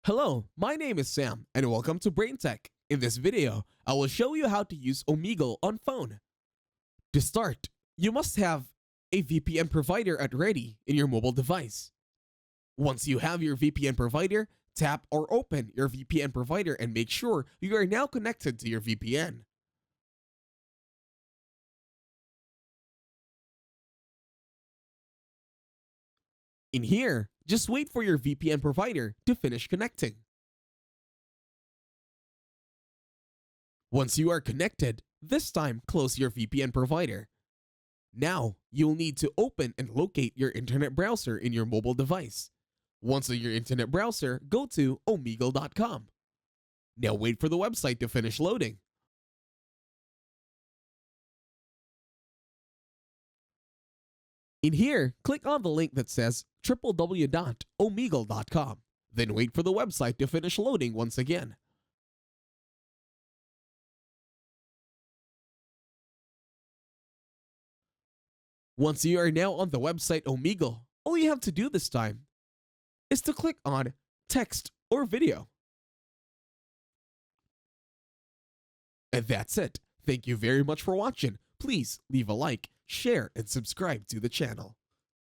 Hello, my name is Sam and welcome to Brain Tech. In this video, I will show you how to use Omegle on phone. To start, you must have a VPN provider at ready in your mobile device. Once you have your VPN provider, tap or open your VPN provider and make sure you are now connected to your VPN. In here, just wait for your VPN provider to finish connecting. Once you are connected, this time close your VPN provider. Now, you'll need to open and locate your internet browser in your mobile device. Once on your internet browser, go to omegle.com. Now wait for the website to finish loading. In here, click on the link that says www.omegle.com. Then wait for the website to finish loading once again. Once you are now on the website Omegle, all you have to do this time is to click on text or video. And that's it. Thank you very much for watching. Please leave a like, share, and subscribe to the channel.